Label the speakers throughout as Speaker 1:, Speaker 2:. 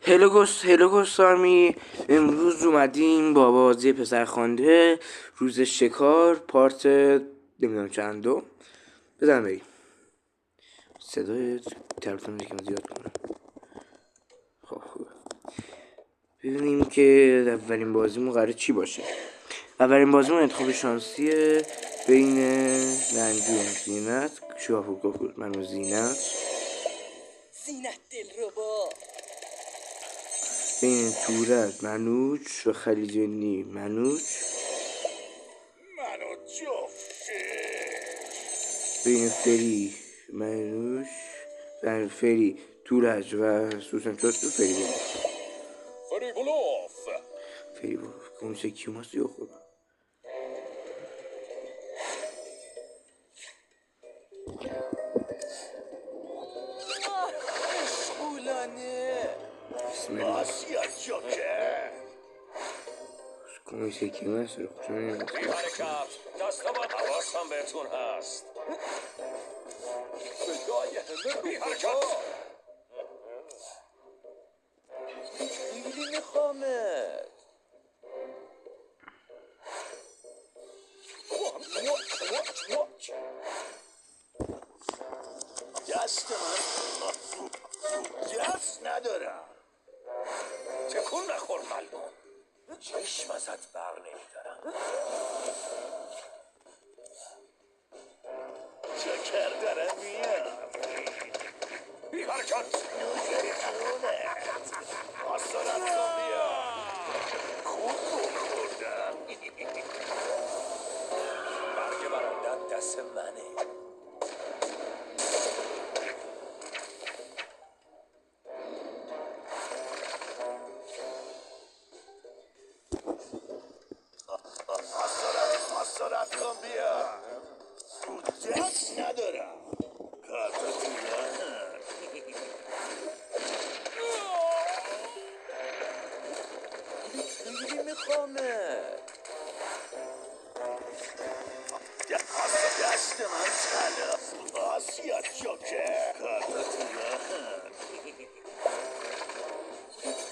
Speaker 1: هلوگوس آرمی. امروز اومدیم با بازی پسرخوانده روز شکار پارت نمیدونم چندو. بزن بریم. صدای تلفن یکم زیاد کنم. خب خوبه. ببینیم که اولین بازیمون قراره چی باشه. اولین بازیمون انتخاب شانسیه بین رنگی زینت شوافو من و زینت
Speaker 2: دلربا،
Speaker 1: بین تورت منوچ و خلیجنی منوچ،
Speaker 2: منو جفته.
Speaker 1: بین فری منوش فری تورج و سوسن چوست و فری بلوف کنسه کیوم هست یا خود
Speaker 2: اشغولانه
Speaker 1: بسم الله.
Speaker 2: آسیا جوکر.
Speaker 1: کنسه کیوم هست رو خوشم نمید.
Speaker 2: بی‌حرکت، دستا با حواسم بهتون هست. بی‌حرکت. خیلی میخوامه. دست من دست ندارم. تکون نخور ملمون. چشم ازت بر نمیدارم. جوکر داره میاد. بی حرکت. آسانت کن بیا. خوب بخوردم. مرگ برادر دست منه. آسانت کن بیا. دست ندارم. کارت دیگه. خیلی میخوامه. دست من تلف. آسیا جوکر. کارت دیگه.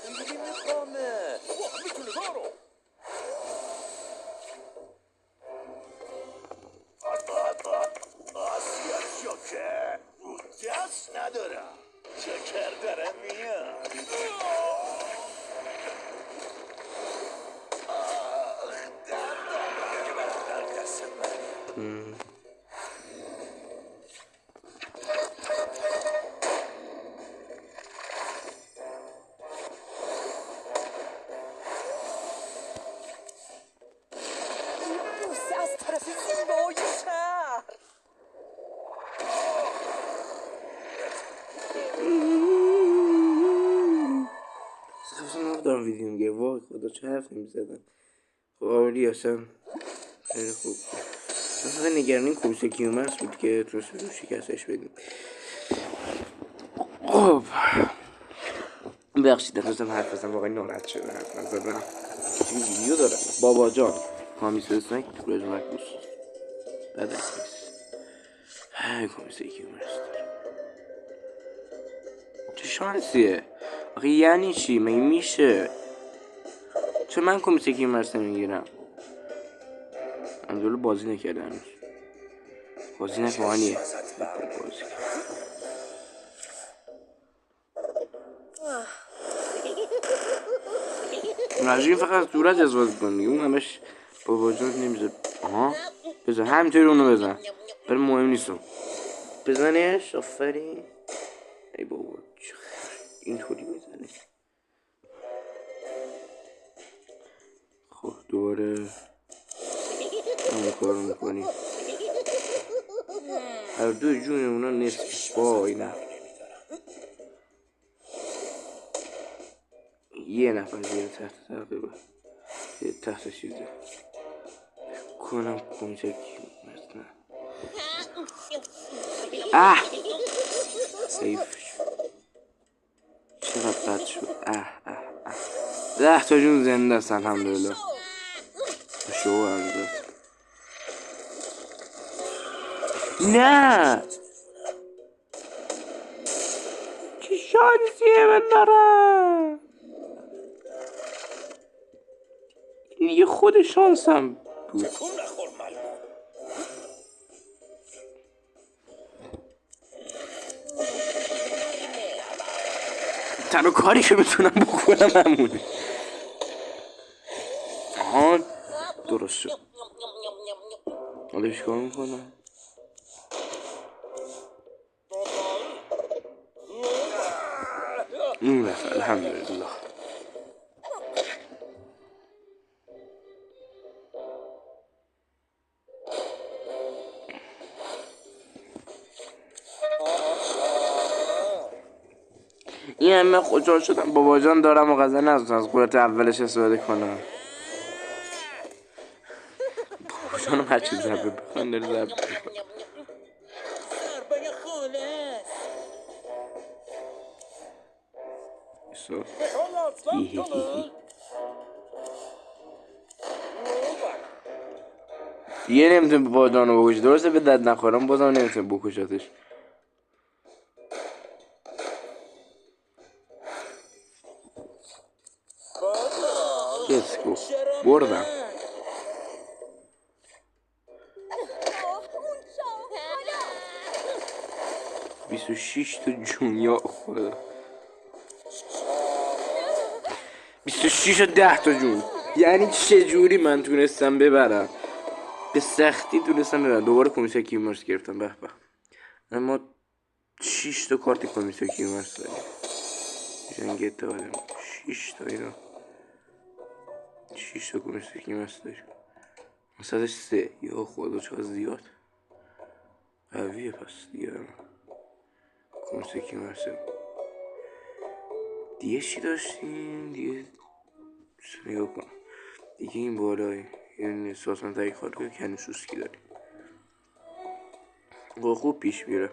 Speaker 2: خیلی میخوامه. میتونه دارو. آسیا جوکر. دست ندارم. جوکر داره میاد. در دست من. از طرف زیبای شهر.
Speaker 1: خب دارم ویدیو میگه وای خدا چه حرف نمیزدم. خب آوری اصلا خیلی خوب. من فقط نگرانیم کنسه کیوم هست بود که تونست رو شکستش بدیم. خب بخشید نتونستم حرف بزنم واقعا ناراحت شدم حرف نزدم. چی ویدیو دارم بابا جان کامیس اسنک تو رزومک بوست بعد از نیست های کنسه کیوم هست چه شانسیه آخه یعنی چی مگه میشه چه من کنسه کیوم هست نمیگیرم اندولو بازی نکرده هنوز بازی نکوانیه بازی مجبوریم فقط از صورت ازواز کنیم اون همش بابا جان نمیزه آها بزن همینطوری اونو بزن برای مهم نیستم بزنش آفرین ای بابا اینطوری میزنه خب دوباره همون کار رو میکنیم هر دو جون اونا نصف وای نه یه نفر زیر تحت تقریبا تحت شیرده کنم کنچک نه سیف چقدر بد شد 10 تا جون زنده است الحمدلله شو عرضت نه چه شانسیه من دارم. این یه خود شانسم بود.
Speaker 2: تکون نخور ملمون.
Speaker 1: تنها کاری که میتونم بکنم همونه. آها درست شد. حالا چیکار میکنم؟ اون رفت الحمدلله. این همه خوشحال شدم بابا جان دارم و غذا نزدم از قدرت اولش استفاده کنم. بابا جانم هر چیز ضربه بخوان داره ضربه بخوان.
Speaker 3: ضربه خالص.
Speaker 1: دیگه نمیتونه بابا جانو بکشه. درسته به درد نخورم بازم نمیتونه بکشتش. یسکو بردم. 26 تا جون یا خدا. 26 و 10 تا جون. یعنی چه جوری من تونستم ببرم؟ به سختی تونستم ببرم. دوباره کمیسر کیومرس گرفتم. به به. اما 6 تا کارت کمیسر کیومرس داریم. جنگ اتحادم 6 تا اینا. 6 تا کمیسر کیومرس داریم. مثلا 3 یا خدا چقدر زیاد قویه. پس دیگه کمیسر کیومرس دیگه چی داشتیم؟ دیگه نگاه کنم. دیگه این بالای این ساسان تایی خارگاه کنوسوسکی داریم. خوب پیش میره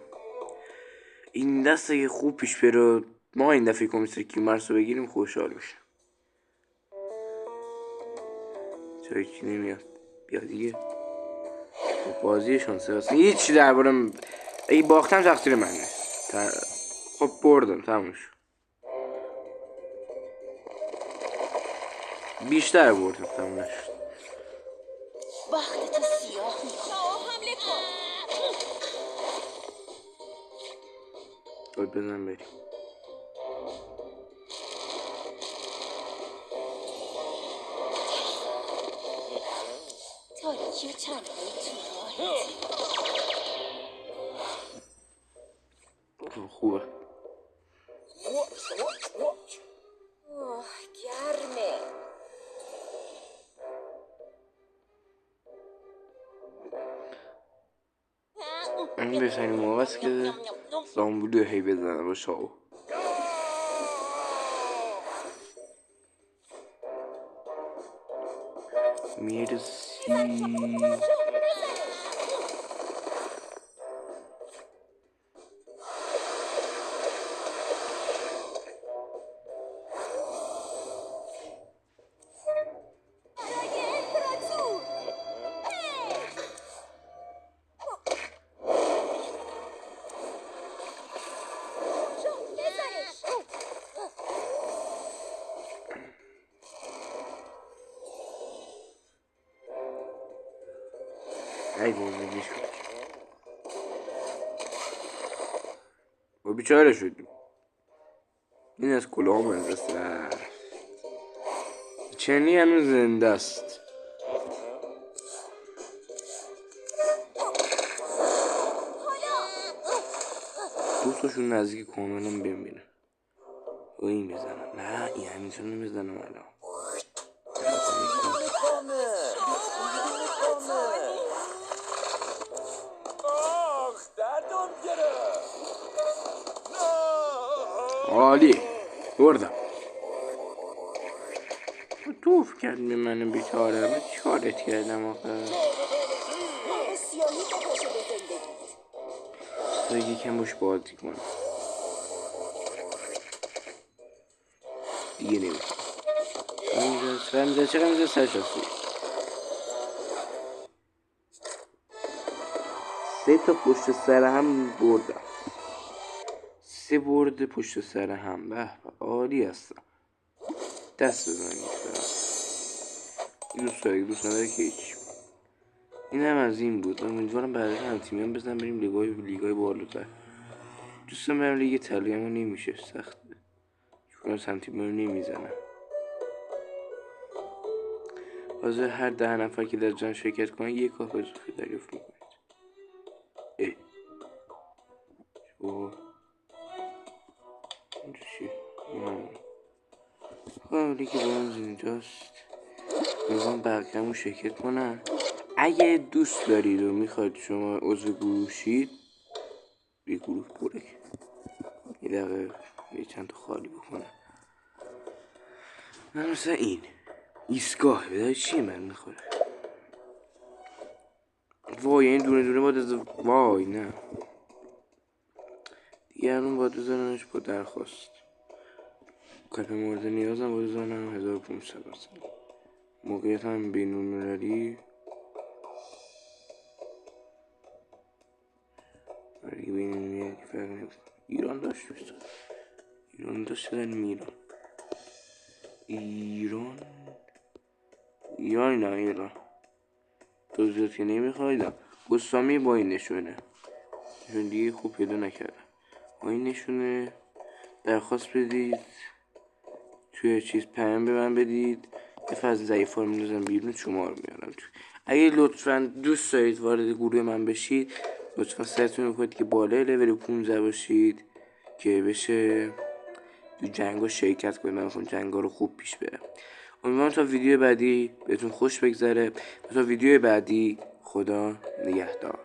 Speaker 1: این دست. اگه خوب پیش بره ما این دفعه کمیسر کیومرس رو بگیریم خوشحال میشه. چرا کی نمیاد؟ بیا دیگه. بازی شانسه هست. هیچی درباره اگه باختم تقصیر من نیست. خب بردم تموم شد. بیشتر بردم تموم نشد.
Speaker 3: وقت تو سیاه میکنم. حمله کن.
Speaker 1: باید بزنم بریم.
Speaker 3: تاریکی و تنهایی تو راهت.
Speaker 1: خوبه.
Speaker 3: اوه گرمه.
Speaker 1: این بهترین موقع است که زامبولو هی بزنه با شاو. مرسی. ای بابا میشون و بیچاره شدیم. این از کلاه مدرسه رفت. چنی هنوز زنده است. دوستاشون نزدیک کاملا ببینه و این میزنم. نه این همینطور نمیزنم الان. عالی بردم. توف کرد به من بیچاره. من چیکارت کردم آخه؟
Speaker 3: سیاهی بکشه به زندگیت.
Speaker 1: دیگه کم باش بازی کنم. دیگه نمیشه. چقدر میزه سرش هستی. 3 تا پشت سر هم بردم. 3 3 برد پشت سر هم. به عالی هستم. دست بزنید دوست داره دوست نداره که هیچ. این هم از این بود. امیدوارم بعد هم تیمیان بزنم بریم لیگای بالاتر. دوستم برم لیگ ایتالیا اما نمیشه، سخته چون از هم تیمیان نمیزنم. حاضر هر 10 نفر که در جمع شرکت کنن 1 کاپ اضافی دریافت میکنید. چی؟ حالی که برنز اینجاست میخوام بقیه‌مون شرکت کنن. اگه دوست دارید و میخواید شما عضو گروه شید یه گروه پره یه دقیقه یه چند تا خالی بکنم. من مثلا این ایستگاه بدای چی من میخوره. وای این دونه دونه باید از وای نه دیگرون باید بزننش با درخواست. کپ مورد نیازم باید بزنم 1500 مثلا. موقعیت هم بین‌المللی ایران داشت بسید. ایران داشت دادن میران ایران توضیحات که نمیخوایدم. گستامی با این نشونه چون دیگه خوب پیدا نکردم. با این نشونه درخواست بدید توی چیز پیام به من بدید. یه فاز ضعیفا رو میندازم بیرون شما رو میارم تو. اگه لطفا دوست دارید وارد گروه من بشید لطفا سعیتون میکنید که بالای لول 15 باشید که بشه تو جنگا شرکت کنید. من میخوام جنگا رو خوب پیش برم. امیدوارم تا ویدیو بعدی بهتون خوش بگذره. تا ویدیو بعدی خدا نگهدار.